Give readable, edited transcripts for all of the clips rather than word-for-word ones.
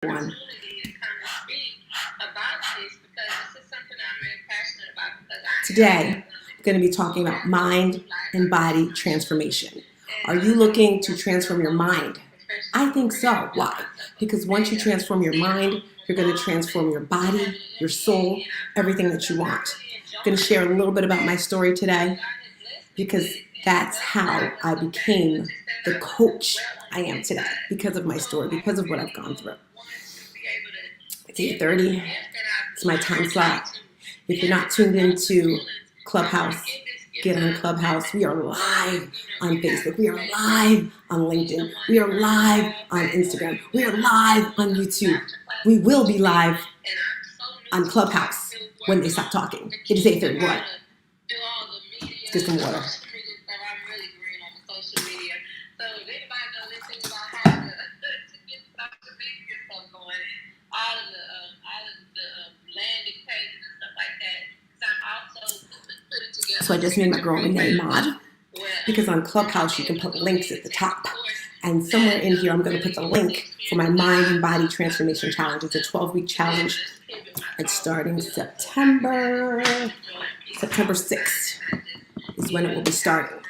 One. Today, I'm going to be talking about mind and body transformation. Are you looking to transform your mind? I think so. Why? Because once you transform your mind, you're going to transform your body, your soul, everything that you want. I'm going to share a little bit about my story today because that's how I became the coach I am today, because of my story, because of what I've gone through. It's 8:30. It's my time slot. If you're not tuned into Clubhouse, get on Clubhouse. We are live on Facebook. We are live on LinkedIn. We are live on Instagram. We are live on YouTube. We will be live on Clubhouse when they stop talking. It is 8:31. Let's get some water. So I just made my girl Renee mod, because on Clubhouse you can put links at the top. And somewhere in here I'm going to put the link for my mind and body transformation challenge. It's a 12-week challenge. It's starting September 6th is when it will be starting.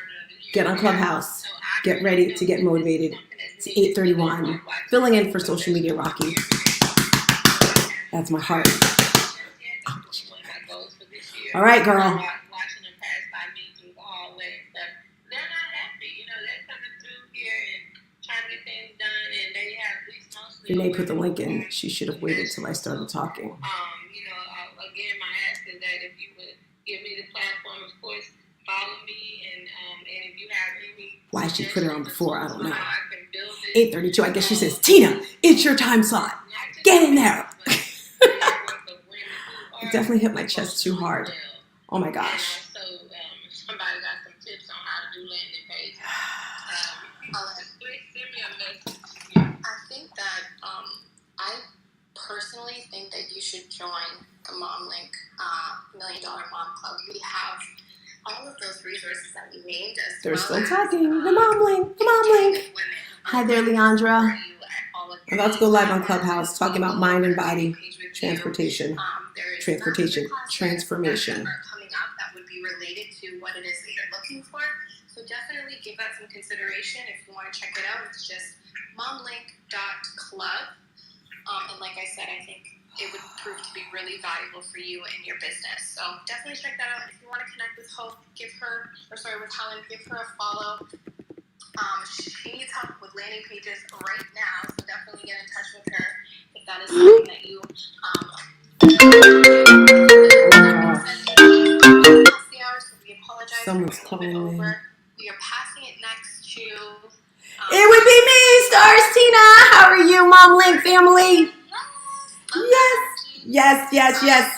Get on Clubhouse. Get ready to get motivated. It's 8:31. Filling in for Social Media Rocky. That's my heart. All right, girl. Renee put the link in. She should have waited till I started talking. Again, my ask is that if you would give me the platform, of course, follow me, and if you have any. Why she put it on before, I don't know. 8:32. I guess she says, Tina, it's your time slot. Get in there. I definitely hit my chest too hard. Oh my gosh. So somebody got some tips on how to do landing pages. Please send me a message. I think that I personally think that you should join the Mom Link $1 Million Mom Club. We have all of those resources that we named as They're still talking. The Mom Link. The Mom Link. Hi there, Leandra. I'm about to go live on Clubhouse talking about mind and body transformation. Transformation. Coming up that would be related to what it is that you're looking for. So definitely give that some consideration. If you want to check it out, it's just momlink.club. And like I said, I think it would prove to be really valuable for you and your business. So definitely check that out. If you want to connect with Helen, give her a follow. She needs help with landing pages right now, so definitely get in touch with her if that is something that you Someone's calling me. We are passing it next to it would be me, Stars Tina. How are you, Mom Link family? Yes.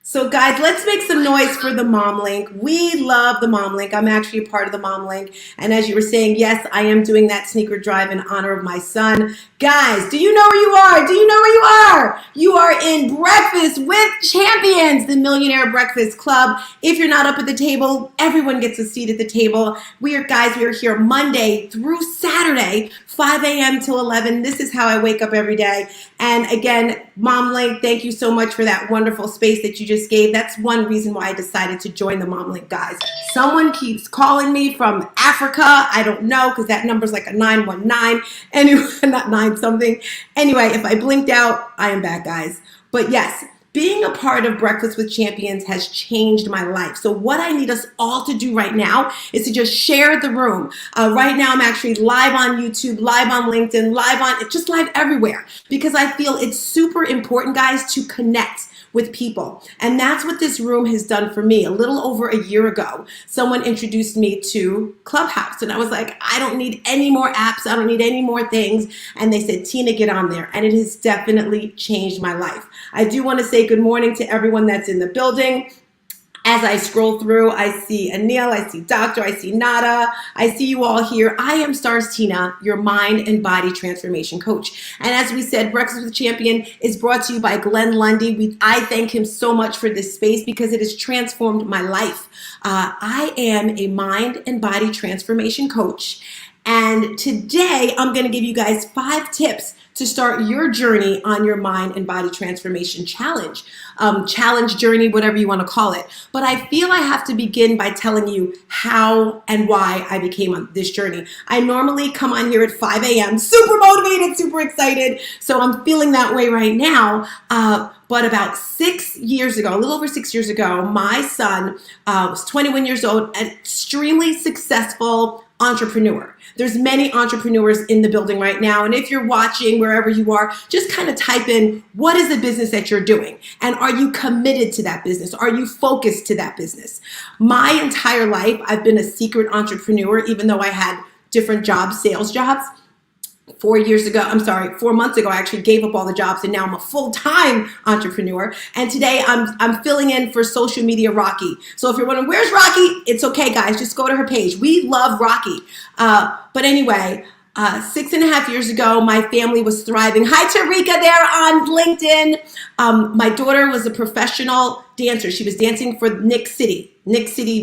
So guys, let's make some noise for the Mom Link. We love the Mom Link. I'm actually a part of the Mom Link. And as you were saying, yes, I am doing that sneaker drive in honor of my son. Guys, do you know where you are? Do you know where you are? You are in Breakfast with Champions, the Millionaire Breakfast Club. If you're not up at the table, everyone gets a seat at the table. We are here Monday through Saturday, 5 a.m. till 11. This is how I wake up every day. And again, Mom Link, thank you so much for that wonderful space that you just gave. That's one reason why I decided to join the Mom Link, guys. Someone keeps calling me from Africa. I don't know, because that number's like a 919. Anyway, not 9 something. Anyway, if I blinked out, I am back, guys. But yes, being a part of Breakfast with Champions has changed my life. So what I need us all to do right now is to just share the room. Right now, I'm actually live on YouTube, live on LinkedIn, just live everywhere, because I feel it's super important, guys, to connect with people. And that's what this room has done for me. A little over a year ago, someone introduced me to Clubhouse, and I was like, I don't need any more apps. I don't need any more things. And they said, Tina, get on there. And it has definitely changed my life. I do want to say good morning to everyone that's in the building. As I scroll through, I see Anil, I see Doctor, I see Nada, I see you all here. I am Stars Tina, your mind and body transformation coach. And as we said, Breakfast with Champion is brought to you by Glenn Lundy. I thank him so much for this space because it has transformed my life. I am a mind and body transformation coach. And today I'm going to give you guys 5 tips to to start your journey on your mind and body transformation challenge. Challenge journey, whatever you want to call it. But I feel I have to begin by telling you how and why I became on this journey. I normally come on here at 5 a.m., super motivated, super excited. So I'm feeling that way right now. But about 6 years ago, a little over 6 years ago, my son was 21 years old, an extremely successful entrepreneur. There's many entrepreneurs in the building right now. And if you're watching wherever you are, just kind of type in, what is the business that you're doing? And are you committed to that business? Are you focused to that business? My entire life, I've been a secret entrepreneur, even though I had different jobs, sales jobs. 4 months ago, I actually gave up all the jobs and now I'm a full-time entrepreneur. And today I'm filling in for social media Rocky. So if you're wondering, where's Rocky? It's okay, guys. Just go to her page. We love Rocky. But anyway, 6.5 years ago, my family was thriving. Hi, Tarika, there on LinkedIn. My daughter was a professional dancer. She was dancing for Nick City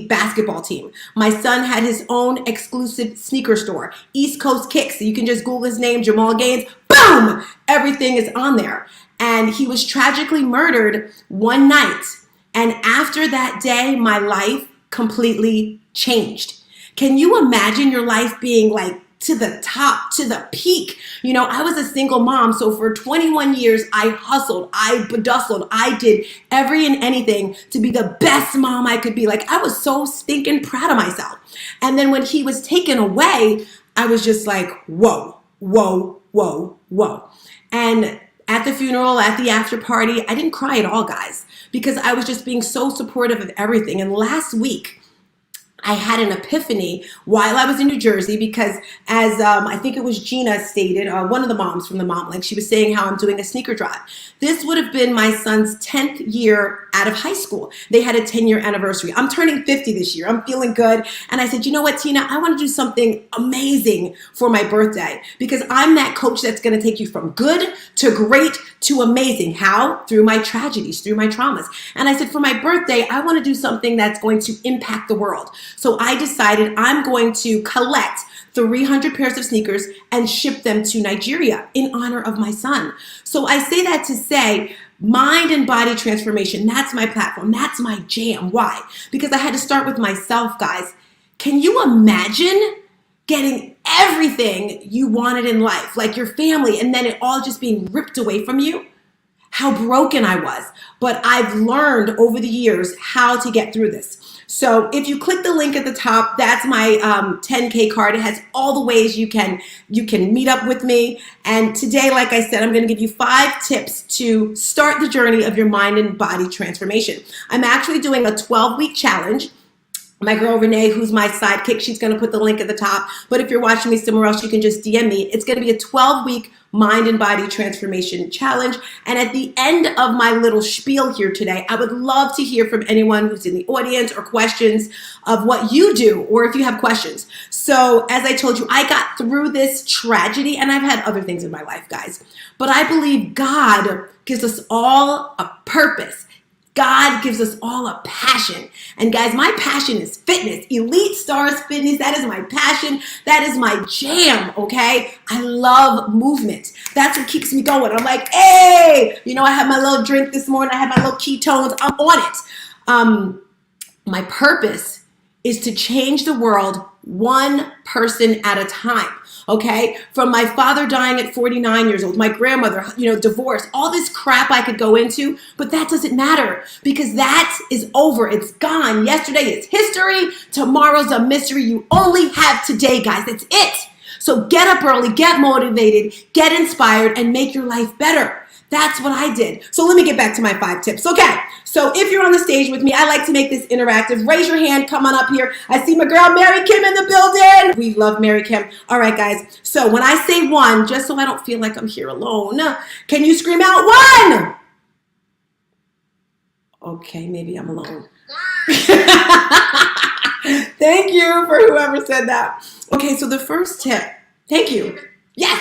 basketball team. My son had his own exclusive sneaker store, East Coast Kicks. So you can just Google his name, Jamal Gaines. Boom! Everything is on there. And he was tragically murdered one night. And after that day, my life completely changed. Can you imagine your life being like to the top, to the peak? You know, I was a single mom, so for 21 years, I hustled, I bedustled, I did every and anything to be the best mom I could be. Like, I was so stinking proud of myself. And then when he was taken away, I was just like, whoa, whoa, whoa, whoa. And at the funeral, at the after party, I didn't cry at all, guys, because I was just being so supportive of everything. And last week, I had an epiphany while I was in New Jersey because as I think it was Gina stated, one of the moms from the Mom Link, she was saying how I'm doing a sneaker drive. This would have been my son's 10th year out of high school. They had a 10-year anniversary. I'm turning 50 this year. I'm feeling good. And I said, you know what, Tina, I want to do something amazing for my birthday because I'm that coach that's going to take you from good to great to amazing. How? Through my tragedies, through my traumas. And I said, for my birthday, I want to do something that's going to impact the world. So I decided I'm going to collect 300 pairs of sneakers and ship them to Nigeria in honor of my son. So I say that to say, mind and body transformation, that's my platform. That's my jam. Why? Because I had to start with myself, guys. Can you imagine getting everything you wanted in life, like your family, and then it all just being ripped away from you? How broken I was. But I've learned over the years how to get through this. So if you click the link at the top, that's my 10K card. It has all the ways you can meet up with me. And today, like I said, I'm going to give you 5 tips to start the journey of your mind and body transformation. I'm actually doing a 12-week challenge. My girl Renee, who's my sidekick, she's going to put the link at the top. But if you're watching me somewhere else, you can just DM me. It's going to be a 12-week mind and body transformation challenge. And at the end of my little spiel here today, I would love to hear from anyone who's in the audience or questions of what you do, or if you have questions. So as I told you, I got through this tragedy, and I've had other things in my life, guys. But I believe God gives us all a purpose. God gives us all a passion. And guys, my passion is fitness. Elite Stars Fitness, that is my passion. That is my jam, okay? I love movement. That's what keeps me going. I'm like, hey, you know, I had my little drink this morning. I had my little ketones. I'm on it. My purpose is to change the world one person at a time. Okay, from my father dying at 49 years old, my grandmother, divorce, all this crap I could go into, but that doesn't matter because that is over. It's gone. Yesterday is history. Tomorrow's a mystery. You only have today, guys. That's it. So get up early, get motivated, get inspired, and make your life better. That's what I did. So let me get back to my 5 tips. Okay, so if you're on the stage with me, I like to make this interactive. Raise your hand, come on up here. I see my girl Mary Kim in the building. We love Mary Kim. All right, guys. So when I say 1, just so I don't feel like I'm here alone, can you scream out 1? Okay, maybe I'm alone. Thank you for whoever said that. Okay, so the first tip. Thank you. Yes,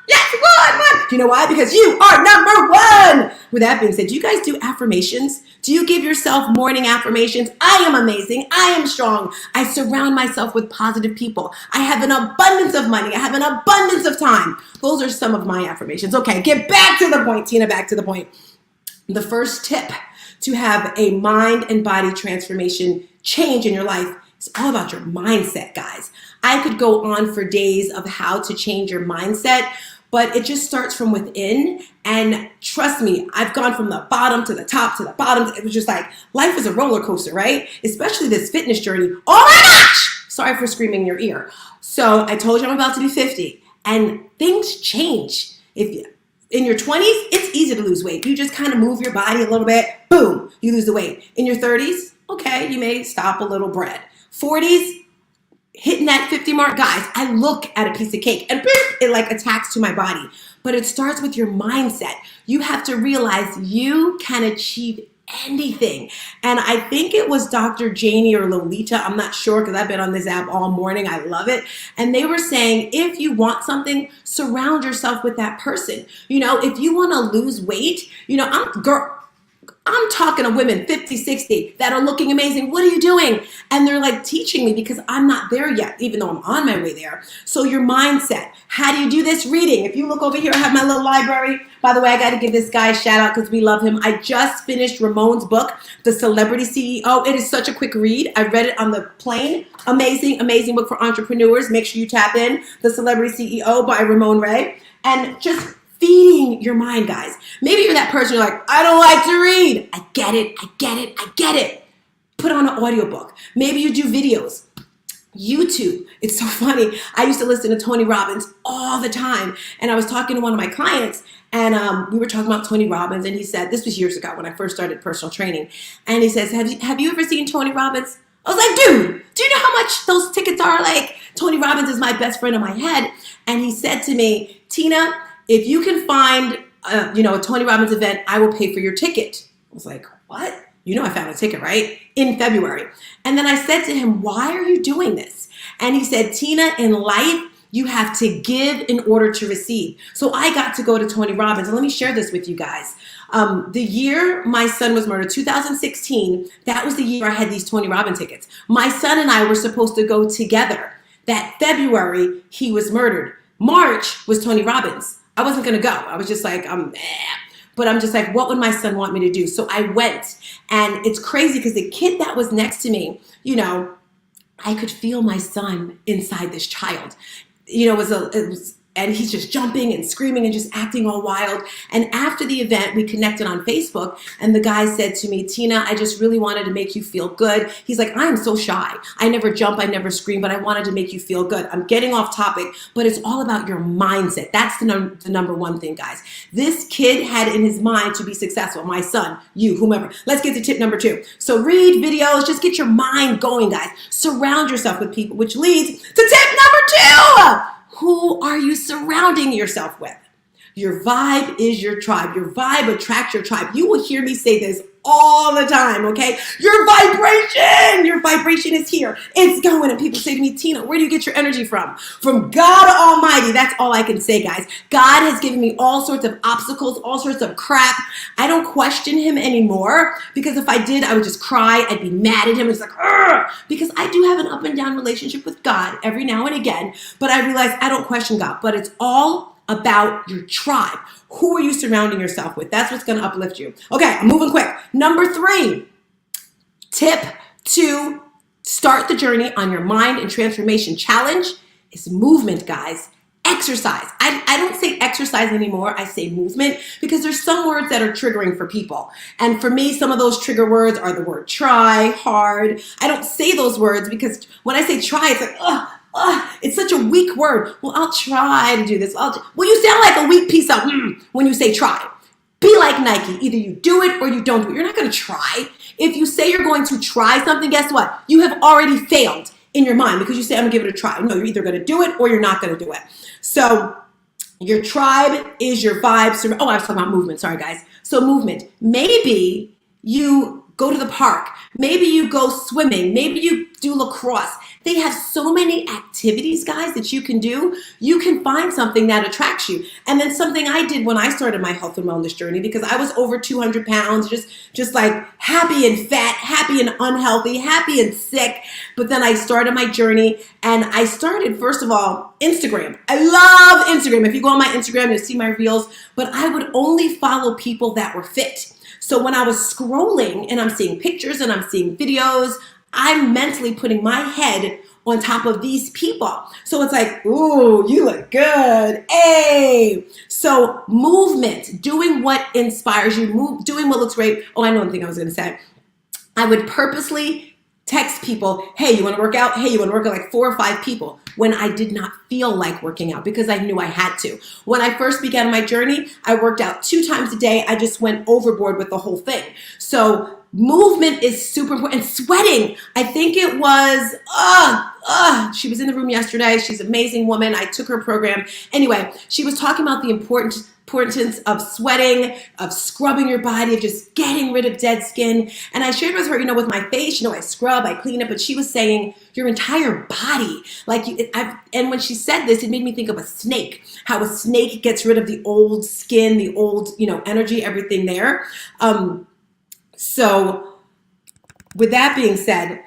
1. You know why? Because you are number one. With that being said, do you guys do affirmations? Do you give yourself morning affirmations? I am amazing. I am strong. I surround myself with positive people. I have an abundance of money. I have an abundance of time. Those are some of my affirmations. Okay, get back to the point, Tina, back to the point. The first tip to have a mind and body transformation change in your life is all about your mindset, guys. I could go on for days of how to change your mindset, but it just starts from within. And trust me, I've gone from the bottom to the top to the bottom. It was just like, life is a roller coaster, right? Especially this fitness journey. Oh my gosh! Sorry for screaming in your ear. So I told you I'm about to be 50 and things change. If you, in your 20s, it's easy to lose weight. You just kind of move your body a little bit. Boom, you lose the weight. In your 30s, okay, you may stop a little bread. 40s, hitting that 50 mark, guys, I look at a piece of cake and it like attacks to my body. But it starts with your mindset. You have to realize you can achieve anything. And I think it was Dr. Janie or Lolita, I'm not sure because I've been on this app all morning. I love it. And they were saying, if you want something, surround yourself with that person. You know, if you want to lose weight, you know, I'm talking to women 50, 60 that are looking amazing. What are you doing? And they're like teaching me because I'm not there yet, even though I'm on my way there. So your mindset, how do you do this? Reading. If you look over here, I have my little library. By the way, I got to give this guy a shout out because we love him. I just finished Ramon's book, The Celebrity CEO. It is such a quick read. I read it on the plane. Amazing, amazing book for entrepreneurs. Make sure you tap in. The Celebrity CEO by Ramon Ray. And just feeding your mind, guys. Maybe you're that person, you're like, I don't like to read. I get it, I get it, I get it. Put on an audiobook. Maybe you do videos. YouTube. It's so funny. I used to listen to Tony Robbins all the time. And I was talking to one of my clients and we were talking about Tony Robbins and he said, this was years ago when I first started personal training. And he says, have you ever seen Tony Robbins? I was like, dude, do you know how much those tickets are? Like, Tony Robbins is my best friend in my head. And he said to me, Tina, if you can find, a Tony Robbins event, I will pay for your ticket. I was like, what? You know I found a ticket, right? In February. And then I said to him, why are you doing this? And he said, Tina, in life, you have to give in order to receive. So I got to go to Tony Robbins. And let me share this with you guys. The year my son was murdered, 2016, that was the year I had these Tony Robbins tickets. My son and I were supposed to go together. That February, he was murdered. March was Tony Robbins. I wasn't going to go. I was just like, but I'm just like, what would my son want me to do? So I went and it's crazy because the kid that was next to me, I could feel my son inside this child. It was and he's just jumping and screaming and just acting all wild. And after the event, we connected on Facebook and the guy said to me, Tina, I just really wanted to make you feel good. He's like, I am so shy. I never jump, I never scream, but I wanted to make you feel good. I'm getting off topic, but it's all about your mindset. That's the number one thing, guys. This kid had in his mind to be successful. My son, you, whomever. Let's get to tip number 2. So read videos, just get your mind going, guys. Surround yourself with people, which leads to tip number 2. Who are you surrounding yourself with? Your vibe is your tribe. Your vibe attracts your tribe. You will hear me say this all the time, okay? Your vibration is here. It's going. And people say to me, Tina, where do you get your energy from? From God Almighty. That's all I can say, guys. God has given me all sorts of obstacles, all sorts of crap. I don't question him anymore because if I did, I would just cry. I'd be mad at him. It's like, ugh, because I do have an up and down relationship with God every now and again, but I realize I don't question God, but it's all about your tribe. Who are you surrounding yourself with? That's what's going to uplift you. Okay, I'm moving quick. Number 3, tip to start the journey on your mind and transformation challenge is movement, guys. Exercise. I don't say exercise anymore. I say movement because there's some words that are triggering for people. And for me, some of those trigger words are the word try, hard. I don't say those words because when I say try, it's like, ugh. It's such a weak word. Well, I'll try to do this. Well, you sound like a weak piece of when you say try. Be like Nike. Either you do it or you don't do it. You're not going to try. If you say you're going to try something, guess what? You have already failed in your mind because you say, I'm going to give it a try. No, you're either going to do it or you're not going to do it. So your tribe is your vibe. Oh, I was talking about movement. Sorry, guys. So movement. Maybe you go to the park. Maybe you go swimming. Maybe you do lacrosse. They have so many activities, guys, that you can do. You can find something that attracts you. And then something I did when I started my health and wellness journey, because I was over 200 pounds, just like happy and fat, happy and unhealthy, happy and sick. But then I started my journey, and I started, first of all, Instagram. I love Instagram. If you go on my Instagram, you'll see my reels, but I would only follow people that were fit. So when I was scrolling and I'm seeing pictures and I'm seeing videos, I'm mentally putting my head on top of these people. So it's like, ooh, you look good. Hey. So movement, doing what inspires you, doing what looks great. Oh, I know one thing I was going to say. I would purposely text people, hey, you want to work out? Hey, you want to work out, like 4 or 5 people, when I did not feel like working out, because I knew I had to. When I first began my journey, I worked out 2 times a day. I just went overboard with the whole thing. So movement is super important. And sweating, I think it was, she was in the room yesterday. She's an amazing woman. I took her program. Anyway, she was talking about the importance of sweating, of scrubbing your body, of just getting rid of dead skin. And I shared with her, with my face, I scrub, I clean it, but she was saying your entire body. And when she said this, it made me think of a snake, how a snake gets rid of the old skin, the old, energy, everything there. So with that being said,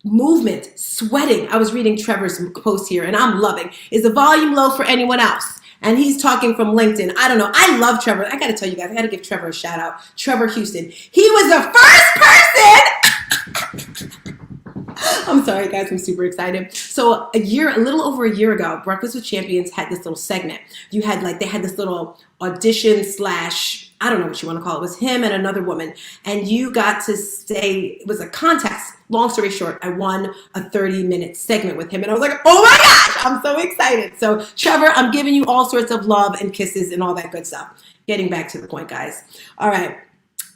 movement, sweating. I was reading Trevor's post here, and I'm loving. Is the volume low for anyone else? And he's talking from LinkedIn. I don't know. I love Trevor. I got to tell you guys, I got to give Trevor a shout out. Trevor Houston. He was the first person. I'm sorry, guys. I'm super excited. So a little over a year ago, Breakfast with Champions had this little segment. They had this little audition / I don't know what you want to call it. It was him and another woman. And you got to say, it was a contest. Long story short, I won a 30-minute segment with him. And I was like, oh my gosh, I'm so excited. So Trevor, I'm giving you all sorts of love and kisses and all that good stuff. Getting back to the point, guys. All right.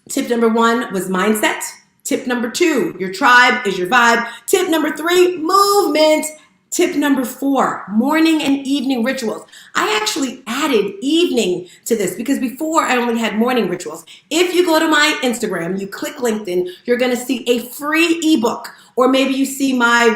Tip number 1 was mindset. Tip number 2, your tribe is your vibe. Tip number 3, movement. Tip number 4, morning and evening rituals. I actually added evening to this because before I only had morning rituals. If you go to my Instagram, you click LinkedIn, you're going to see a free ebook, or maybe you see my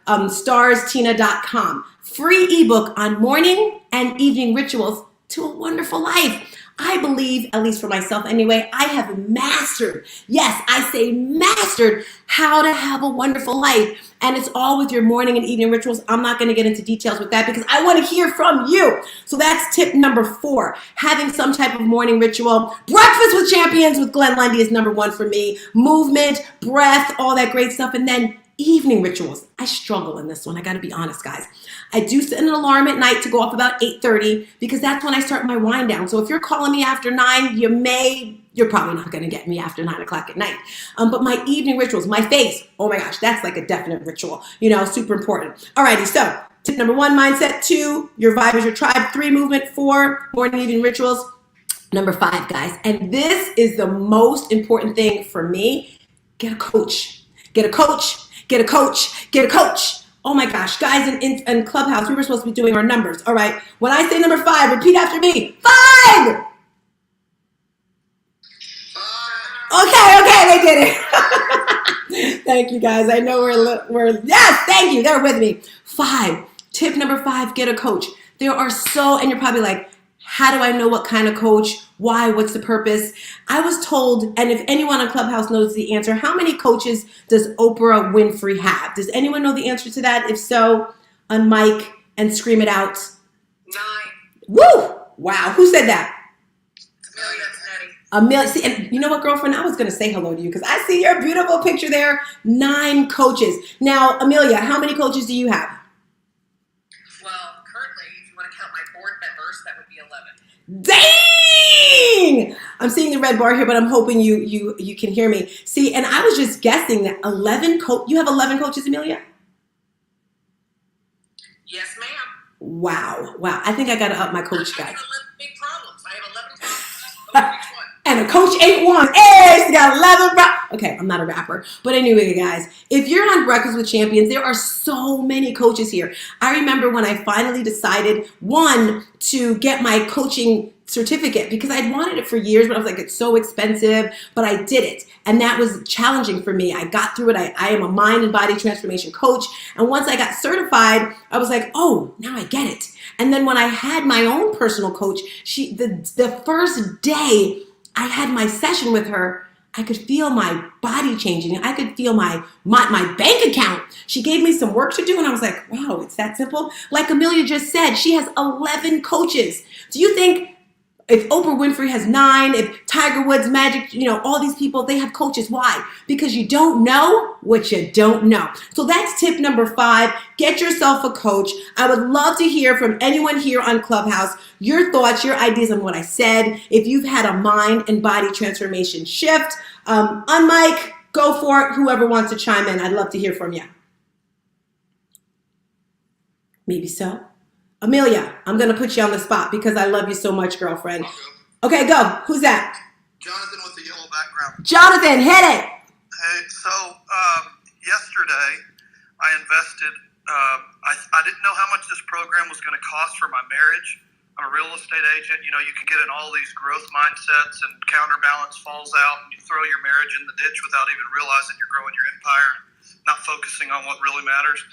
starstina.com, free ebook on morning and evening rituals to a wonderful life. I believe, at least for myself anyway, I have mastered, yes, I say mastered, how to have a wonderful life. And it's all with your morning and evening rituals. I'm not going to get into details with that because I want to hear from you. So that's tip number 4, having some type of morning ritual. Breakfast with Champions with Glenn Lundy is number 1 for me. Movement, breath, all that great stuff. And then evening rituals. I struggle in this one. I got to be honest, guys. I do set an alarm at night to go off about 8:30 because that's when I start my wind down. So if you're calling me after 9, you're probably not going to get me after 9 o'clock at night. But my evening rituals, my face, oh my gosh, that's like a definite ritual, super important. Alrighty, so tip number 1, mindset. 2, your vibe is your tribe. 3, movement. 4, morning evening rituals. Number 5, guys, and this is the most important thing for me, get a coach. Get a coach. Get a coach. Get a coach. Oh my gosh, guys, in Clubhouse, we were supposed to be doing our numbers. All right, when I say number 5, repeat after me. 5! Okay, they did it. Thank you, guys. I know we're yes, thank you. They're with me. 5. Tip number 5, get a coach. There are and you're probably like, how do I know what kind of coach? Why? What's the purpose? I was told, and if anyone on Clubhouse knows the answer, how many coaches does Oprah Winfrey have? Does anyone know the answer to that? If so, unmic and scream it out. 9. Woo! Wow. Who said that? Amelia. See, and you know what, girlfriend? I was going to say hello to you because I see your beautiful picture there. 9 coaches. Now, Amelia, how many coaches do you have? Well, currently, if you want to count my board members, that would be 11. Dang! I'm seeing the red bar here, but I'm hoping you can hear me. See, and I was just guessing that 11 you have 11 coaches, Amelia? Yes, ma'am. Wow. I think I got to up my coach, guys. I have 11 big problems. I have 11 problems. Which one? And a coach ain't one. Hey, she got 11. Okay, I'm not a rapper. But anyway, guys, if you're on Breakfast with Champions, there are so many coaches here. I remember when I finally decided, 1, to get my coaching certificate because I'd wanted it for years, but I was like, it's so expensive, but I did it. And that was challenging for me. I got through it. I am a mind and body transformation coach. And once I got certified, I was like, oh, now I get it. And then when I had my own personal coach, the first day I had my session with her, I could feel my body changing. I could feel my bank account. She gave me some work to do, and I was like, wow, it's that simple. Like Amelia just said, she has 11 coaches. Do you think if Oprah Winfrey has 9, if Tiger Woods, Magic, all these people, they have coaches? Why? Because you don't know what you don't know. So that's tip number 5. Get yourself a coach. I would love to hear from anyone here on Clubhouse, your thoughts, your ideas on what I said. If you've had a mind and body transformation shift, on mic, go for it. Whoever wants to chime in, I'd love to hear from you. Maybe so. Amelia, I'm going to put you on the spot because I love you so much, girlfriend. Okay, go. Who's that? Jonathan with the yellow background. Jonathan, hit it. Hey, so yesterday I invested, I didn't know how much this program was going to cost for my marriage. I'm a real estate agent. You can get in all these growth mindsets and counterbalance falls out and you throw your marriage in the ditch without even realizing you're growing your empire and not focusing on what really matters.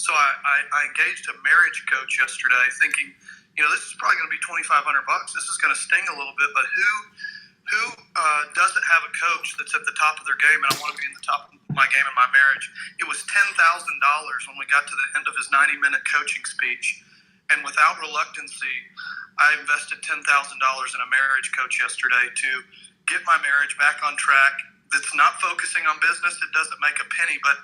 So I engaged a marriage coach yesterday thinking, this is probably going to be $2,500. This is going to sting a little bit, but who doesn't have a coach that's at the top of their game, and I want to be in the top of my game in my marriage? It was $10,000 when we got to the end of his 90-minute coaching speech, and without reluctancy, I invested $10,000 in a marriage coach yesterday to get my marriage back on track. That's not focusing on business. It doesn't make a penny, but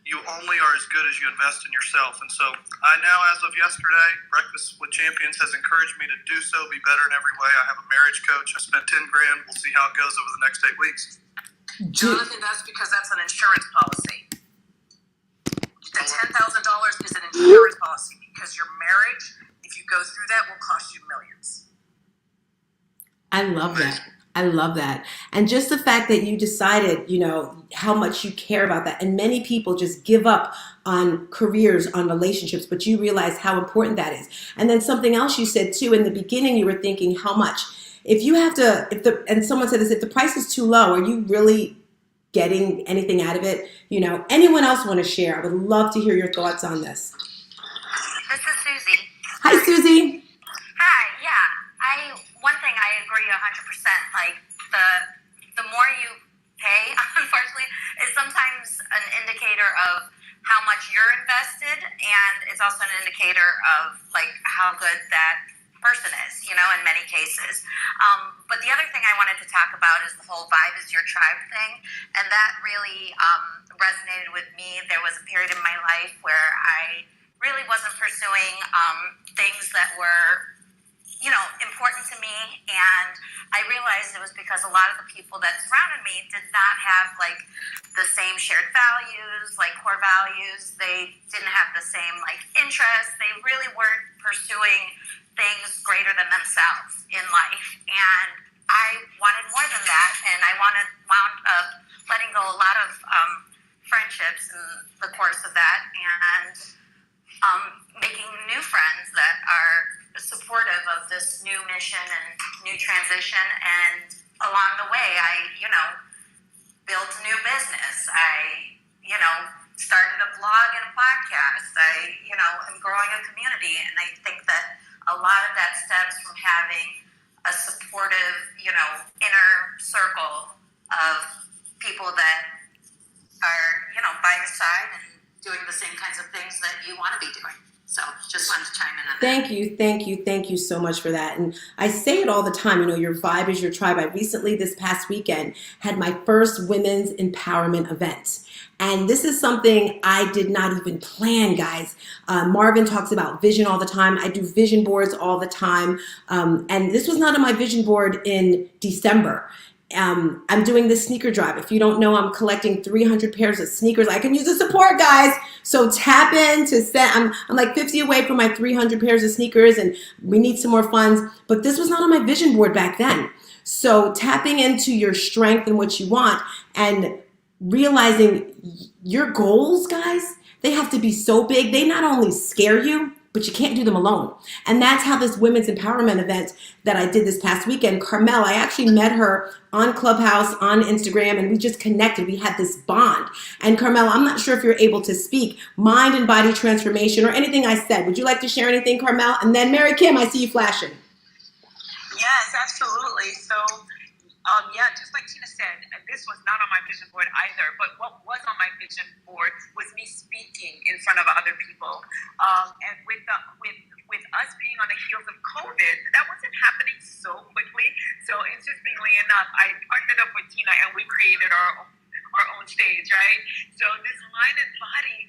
you only are as good as you invest in yourself. And so I now, as of yesterday, Breakfast with Champions has encouraged me to do so, be better in every way. I have a marriage coach. I spent $10,000. We'll see how it goes over the next 8 weeks. Jonathan, that's because that's an insurance policy. The $10,000 is an insurance policy because your marriage, if you go through that, will cost you millions. I love that. I love that. And just the fact that you decided, how much you care about that. And many people just give up on careers, on relationships, but you realize how important that is. And then something else you said too, in the beginning, you were thinking how much. If you have to, and someone said this, if the price is too low, are you really getting anything out of it? Anyone else want to share? I would love to hear your thoughts on this. This is Susie. Hi, Susie. Hi, yeah. One thing I agree 100%, like the more you pay, unfortunately, is sometimes an indicator of how much you're invested, and it's also an indicator of like how good that person is, in many cases. But the other thing I wanted to talk about is the whole vibe is your tribe thing, and that really resonated with me. There was a period in my life where I really wasn't pursuing things that were important to me, and I realized it was because a lot of the people that surrounded me did not have like the same shared values, like core values. They didn't have the same like interests. They really weren't pursuing things greater than themselves in life, and I wanted more than that, and I wound up letting go a lot of friendships in the course of that, and making new friends that are supportive of this new mission and new transition. And along the way, I, built a new business. I, started a blog and a podcast. I, am growing a community. And I think that a lot of that stems from having a supportive, inner circle of people that are, by your side and doing the same kinds of things that you want to be doing. So just wanted to chime in on that. Thank you so much for that. And I say it all the time, your vibe is your tribe. I recently, this past weekend, had my first women's empowerment event. And this is something I did not even plan, guys. Marvin talks about vision all the time. I do vision boards all the time. And this was not on my vision board in December. I'm doing this sneaker drive. If you don't know, I'm collecting 300 pairs of sneakers. I can use the support, guys. So tap in to set. I'm like 50 away from my 300 pairs of sneakers, and we need some more funds. But this was not on my vision board back then. So tapping into your strength and what you want, and realizing your goals, guys, they have to be so big. They not only scare you, but you can't do them alone. And that's how this women's empowerment event that I did this past weekend, Carmel, I actually met her on Clubhouse, on Instagram, and we just connected. We had this bond. And Carmel, I'm not sure if you're able to speak mind and body transformation or anything I said. Would you like to share anything, Carmel? And then Mary Kim, I see you flashing. Yes, absolutely. So, yeah, just like Tina said, this was not on my vision board either, but what was on my vision board was me speaking in front of other people. And with us being on the heels of COVID, that wasn't happening so quickly. So interestingly enough, I partnered up with Tina and we created our own stage, right? So this mind and body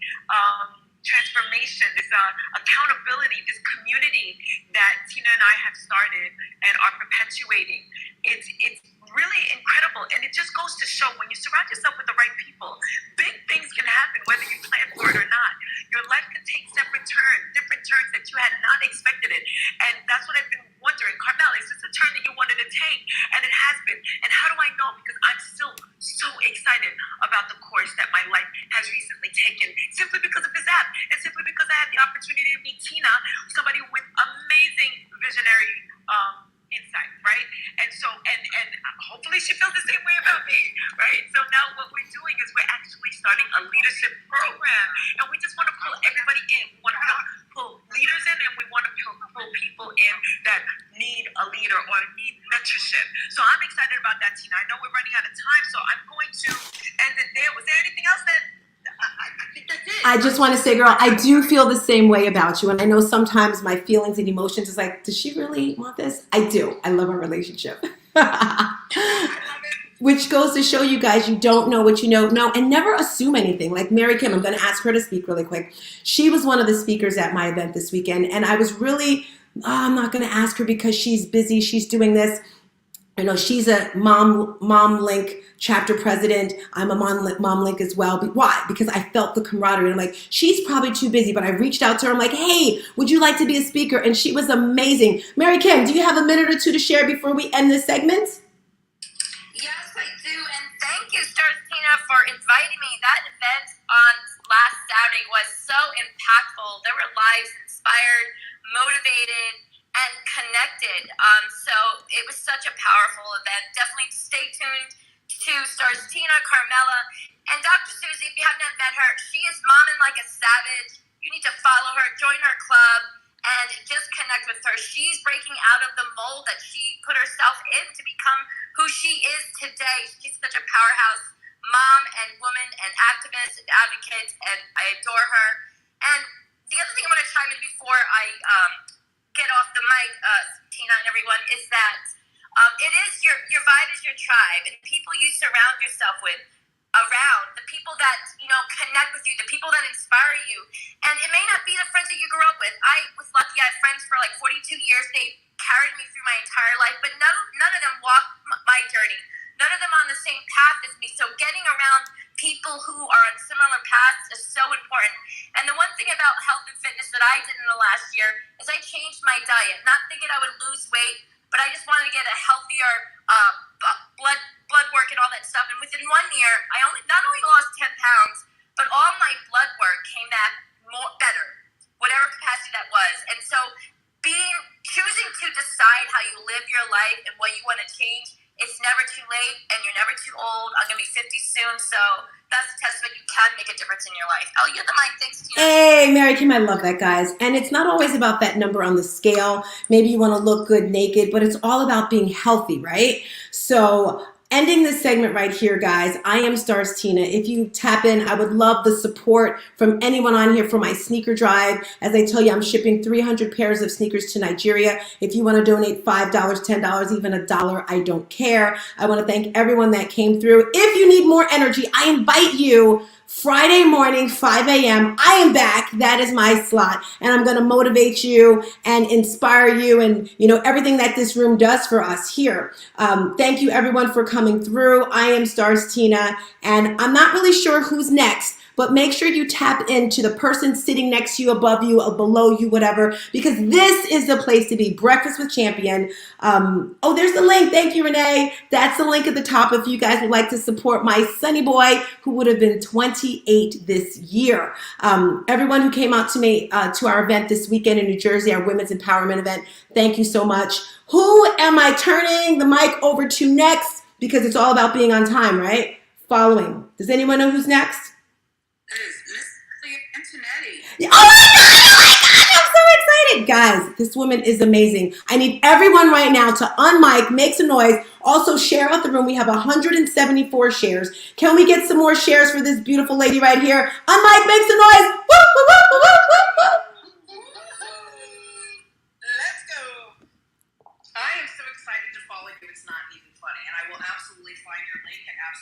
transformation, this accountability, this community that Tina and I have started and are perpetuating, it's really incredible. And it just goes to show when you surround yourself with the right people, big things can happen whether you plan for it or not. Your life can take different turns that you had not expected it. And that's what I've been wondering. Carmel, is this a turn that you wanted to take? And it has been. And how do I know? Because I'm still so excited about the course that my life has recently taken, simply because of this app, and simply because I had the opportunity to meet Tina, somebody with amazing visionary insight, right? And so, and hopefully she feels the same way about me, right? So now what we're doing is we're actually starting a leadership program, and we just want to pull everybody in. We want to pull leaders in, and we want to pull people in that need a leader or need mentorship. So I'm excited about that, Tina. I know we're running out of time, so I'm going to end it there. Was there anything else that I think that's it? I just want to say, girl, I do feel the same way about you. And I know sometimes my feelings and emotions is like, does she really want this? I do. I love our relationship. Which goes to show you guys, you don't know what you don't know, and never assume anything. Like Mary Kim, I'm going to ask her to speak really quick. She was one of the speakers at my event this weekend, and I was really, I'm not going to ask her because she's busy. She's doing this. You know, she's a Mom Link chapter president. I'm a Mom Link as well. But why? Because I felt the camaraderie. And I'm like, she's probably too busy. But I reached out to her. I'm like, hey, would you like to be a speaker? And she was amazing. Mary Kim, do you have a minute or two to share before we end this segment? Yes, I do. And thank you, Stars Tina, for inviting me. That event on last Saturday was so impactful. There were lives inspired, motivated, and connected. So it was such a powerful event. Definitely stay tuned to Stars Tina, Carmela, and Dr. Susie. If you haven't met her, she is momming like a savage. You need to follow her, join her club, and just connect with her. She's breaking out of the mold that she put herself in to become who she is today. She's such a powerhouse mom and woman and activist and advocate, and I adore her. And the other thing I'm going to chime in before I get off the mic, Tina and everyone, is that it is your vibe is your tribe, and people you surround yourself with around, the people that, you know, connect with you, the people that inspire you. And it may not be the friends that you grew up with. I was lucky I had friends for like 42 years. They carried me through my entire life, but none of them walked my journey. None of them on the same path as me. So getting around people who are on similar paths is so important. And the one thing about health and fitness that I did in the last year is I changed my diet, not thinking I would lose weight, but I just wanted to get a healthier blood work and all that stuff. And within 1 year, I not only lost 10 pounds, but all my blood work came back better, whatever capacity that was. And so choosing to decide how you live your life and what you want to change, it's never too late, and you're never too old. I'm going to be 50 soon, so that's a testament you can make a difference in your life. I'll yield the mic. Thanks, Tina. Hey, Mary Kim, I love that, guys. And it's not always about that number on the scale. Maybe you want to look good naked, but it's all about being healthy, right? So ending this segment right here, guys, I am Stars Tina. If you tap in, I would love the support from anyone on here for my sneaker drive. As I tell you, I'm shipping 300 pairs of sneakers to Nigeria. If you want to donate $5, $10, even $1, I don't care. I want to thank everyone that came through. If you need more energy, I invite you Friday morning, 5 a.m. I am back. That is my slot. And I'm going to motivate you and inspire you and, you know, everything that this room does for us here. Thank you, everyone, for coming through. I am Stars Tina, and I'm not really sure who's next, but make sure you tap into the person sitting next to you, above you, or below you, whatever, because this is the place to be. Breakfast with Champion. Oh, there's the link. Thank you, Renee. That's the link at the top if you guys would like to support my sonny boy, who would have been 28 this year. Everyone who came out to me to our event this weekend in New Jersey, our Women's Empowerment event, thank you so much. Who am I turning the mic over to next? Because it's all about being on time, right? Following. Does anyone know who's next? Oh my God! Oh my God! I'm so excited, guys. This woman is amazing. I need everyone right now to unmic, make some noise. Also, share out the room. We have 174 shares. Can we get some more shares for this beautiful lady right here? Unmic, make some noise. Woo, woo, woo, woo, woo, woo. Let's go. I am so excited to follow you. It's not even funny. And I will absolutely find your link and absolutely